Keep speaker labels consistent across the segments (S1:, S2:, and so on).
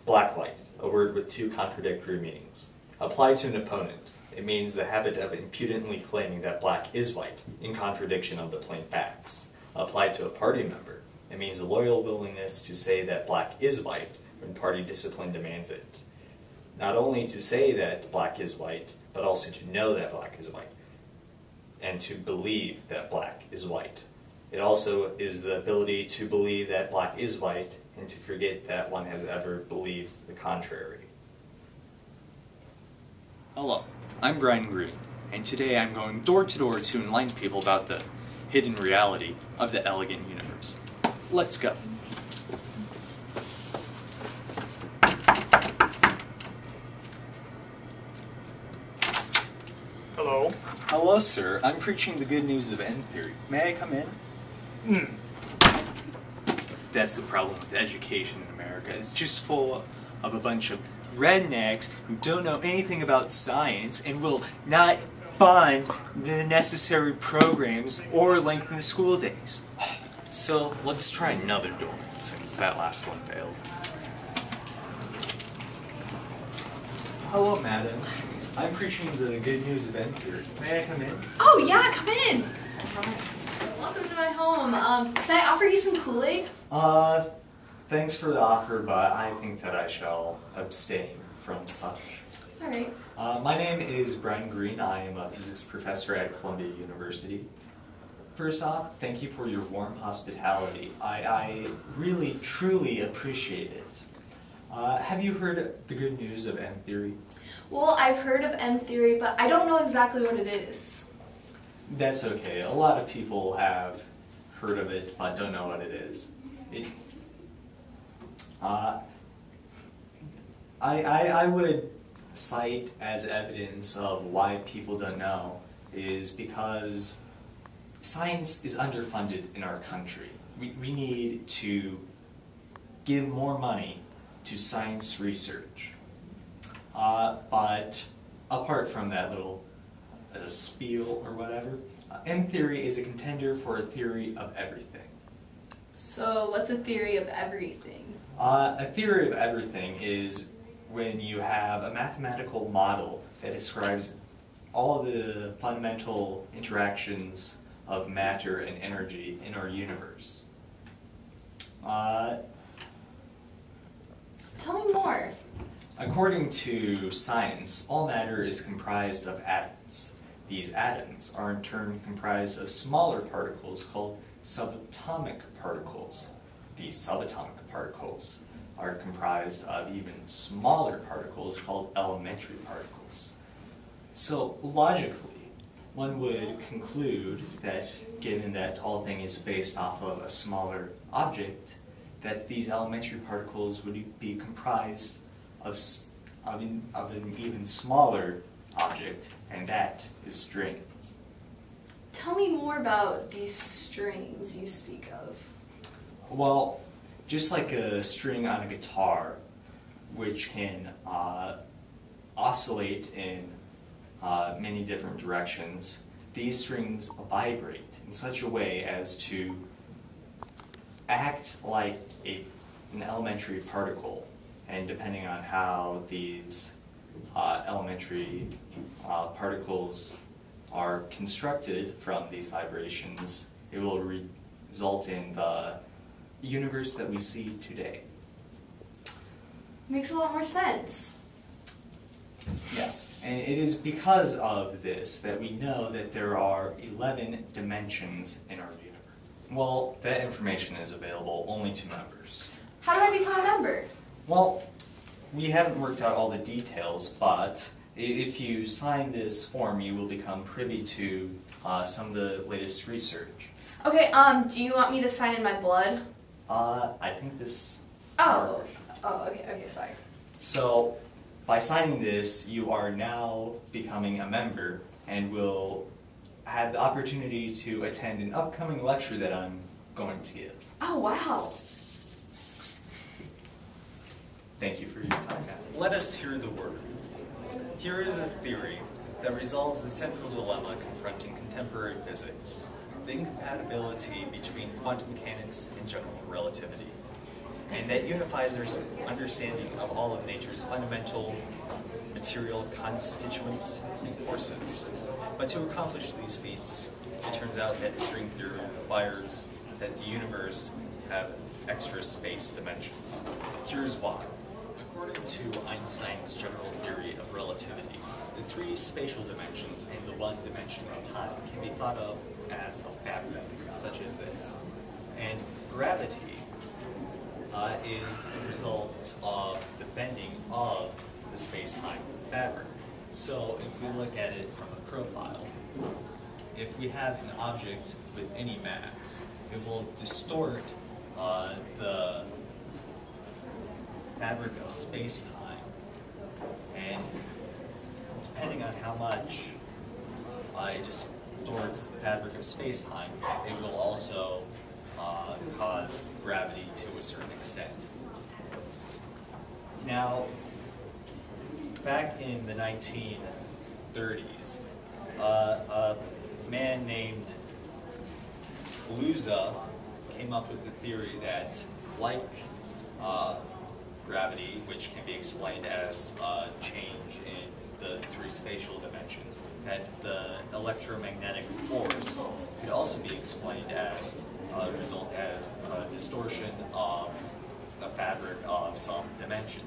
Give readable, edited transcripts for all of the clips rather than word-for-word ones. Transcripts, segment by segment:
S1: Black-white, a word with two contradictory meanings. Applied to an opponent, it means the habit of impudently claiming that black is white, in contradiction of the plain facts. Applied to a party member, it means a loyal willingness to say that black is white when party discipline demands it. Not only to say that black is white, but also to know that black is white, and to believe that black is white. It also is the ability to believe that black is white and to forget that one has ever believed the contrary.
S2: Hello, I'm Brian Green, and today I'm going door to door to enlighten people about the hidden reality of the elegant universe. Let's go.
S3: Hello?
S2: Hello, sir. I'm preaching the good news of M-theory. May I come in? That's the problem with education in America. It's just full of a bunch of rednecks who don't know anything about science and will not fund the necessary programs or lengthen the school days.
S1: So let's try another door, since that last one failed.
S2: Hello, madam. I'm preaching the good news of M-theory. May I come in?
S4: Oh yeah, come in! Welcome to my home. Can I offer you some Kool-Aid?
S1: Thanks for the offer, but I think that I shall abstain from such.
S4: Alright.
S1: My name is Brian Green. I am a physics professor at Columbia University. First off, thank you for your warm hospitality. I really, truly appreciate it. Have you heard the good news of M-theory?
S4: Well, I've heard of M-theory, but I don't know exactly what it is.
S1: That's okay. A lot of people have heard of it, but don't know what it is. I would cite as evidence of why people don't know is because science is underfunded in our country. We need to give more money to science research. But apart from that little spiel or whatever, M-theory is a contender for a theory of everything.
S4: So, what's a theory of everything?
S1: A theory of everything is when you have a mathematical model that describes all the fundamental interactions of matter and energy in our universe.
S4: Tell me more.
S1: According to science, all matter is comprised of atoms. These atoms are in turn comprised of smaller particles called subatomic particles. These subatomic particles are comprised of even smaller particles called elementary particles. So logically, one would conclude that given that all thing is based off of a smaller object, that these elementary particles would be comprised of an even smaller object, and that is strings.
S4: Tell me more about these strings you speak of.
S1: Well, just like a string on a guitar, which can oscillate in many different directions, these strings vibrate in such a way as to act like an elementary particle. And depending on how these elementary particles are constructed from these vibrations, it will result in the universe that we see today.
S4: Makes a lot more sense.
S1: Yes, and it is because of this that we know that there are 11 dimensions in our universe. Well, that information is available only to members.
S4: How do I become a member?
S1: Well, we haven't worked out all the details, but if you sign this form, you will become privy to some of the latest research.
S4: Okay, do you want me to sign in my blood?
S1: I think this...
S4: Oh, okay, sorry.
S1: So, by signing this, you are now becoming a member and will have the opportunity to attend an upcoming lecture that I'm going to give.
S4: Oh, wow.
S1: Thank you for your time. Let us hear the word. Here is a theory that resolves the central dilemma confronting contemporary physics, the incompatibility between quantum mechanics and general relativity. and that unifies their understanding of all of nature's fundamental material constituents and forces. But to accomplish these feats, it turns out that string theory requires that the universe have extra space dimensions. Here's why. According to Einstein's general theory of relativity, the three spatial dimensions and the one dimension of time can be thought of as a fabric, such as this. And gravity is the result of the bending of the space-time fabric. So if we look at it from a profile, if we have an object with any mass, it will distort the fabric of space-time, and depending on how much it distorts the fabric of space-time, it will also cause gravity to a certain extent. Now, back in the 1930s, a man named Kaluza came up with the theory that, like gravity, which can be explained as a change in the three spatial dimensions, that the electromagnetic force could also be explained as a result as a distortion of the fabric of some dimension.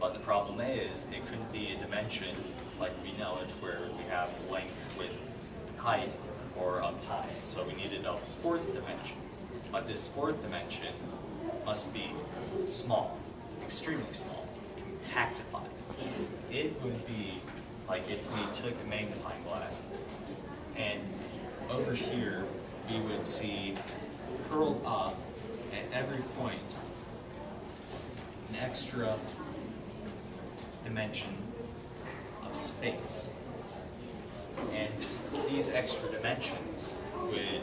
S1: But the problem is, it couldn't be a dimension like we know it, where we have length, width, height, or time. So we needed a fourth dimension. But this fourth dimension must be small, extremely small, compactified. It would be like if we took a magnifying glass, and over here we would see curled up at every point an extra dimension of space. And these extra dimensions would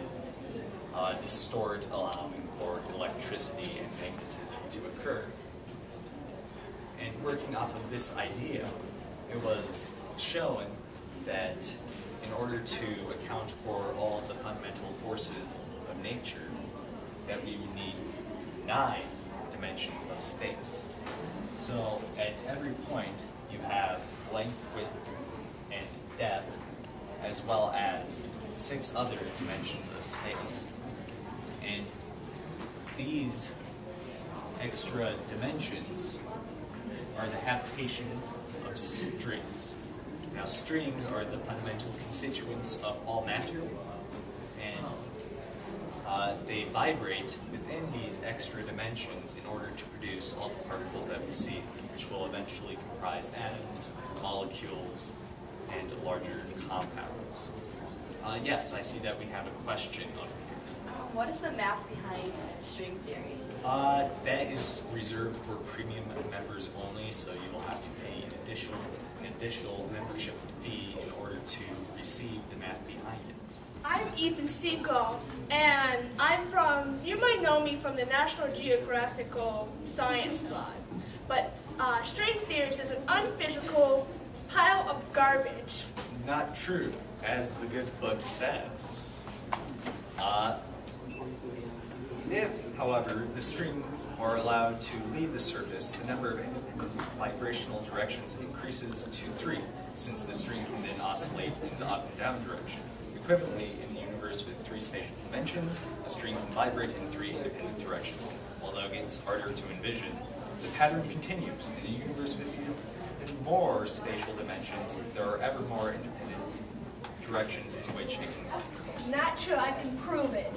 S1: distort, allowing for electricity and magnetism to occur. And working off of this idea, it was shown that in order to account for all of the fundamental forces of nature, that we would need 9 dimensions of space. So at every point, you have length, width, and depth, as well as 6 other dimensions of space. And these extra dimensions are the habitation of strings. Now, strings are the fundamental constituents of all matter, and they vibrate within these extra dimensions in order to produce all the particles that we see, which will eventually comprise atoms, molecules, and larger compounds. Yes, I see that we have a question over here.
S3: What is the math behind string theory?
S1: That is reserved for premium members only, so you will have to pay an additional membership fee in order to receive the math behind it.
S5: I'm Ethan Seagull, and you might know me from the National Geographical Science blog, but string theory is an unphysical pile of garbage.
S1: Not true, as the good book says. If, however, the strings are allowed to leave the surface, the number of independent vibrational directions increases to 3, since the string can then oscillate in the up and down direction. Equivalently, in a universe with 3 spatial dimensions, a string can vibrate in 3 independent directions. Although it gets harder to envision, the pattern continues. In a universe with even more spatial dimensions, there are ever more independent directions in which it can vibrate.
S5: Not true, I can prove it.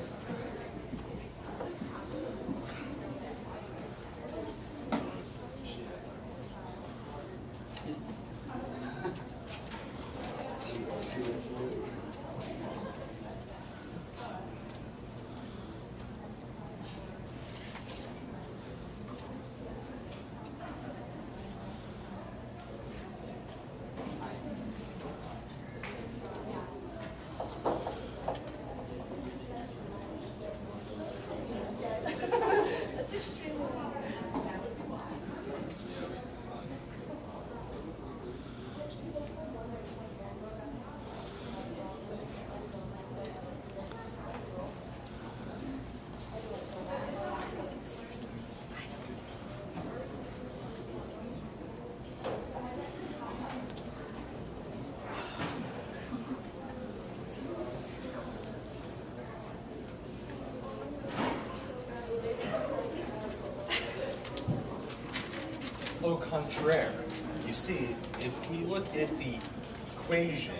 S2: au contraire. You see, if we look at the equation,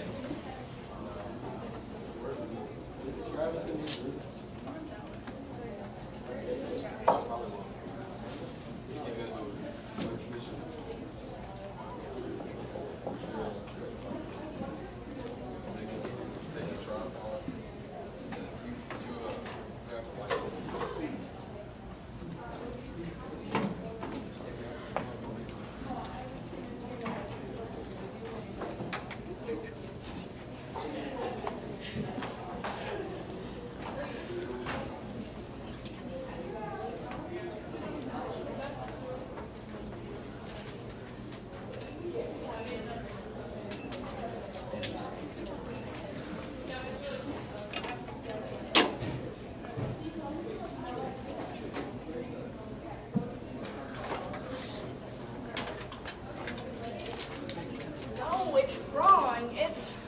S5: No, it's wrong. It's...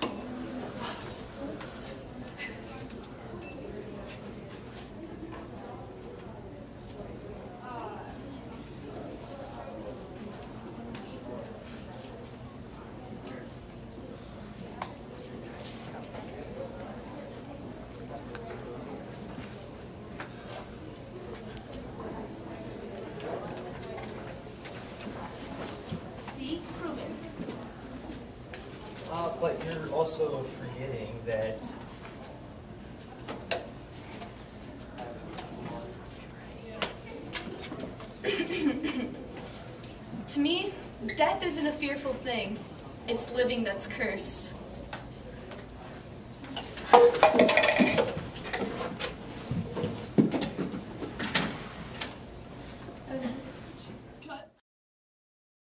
S4: See? Proven.
S2: but you're also forgetting that
S4: To me, death isn't a fearful thing. It's living that's cursed.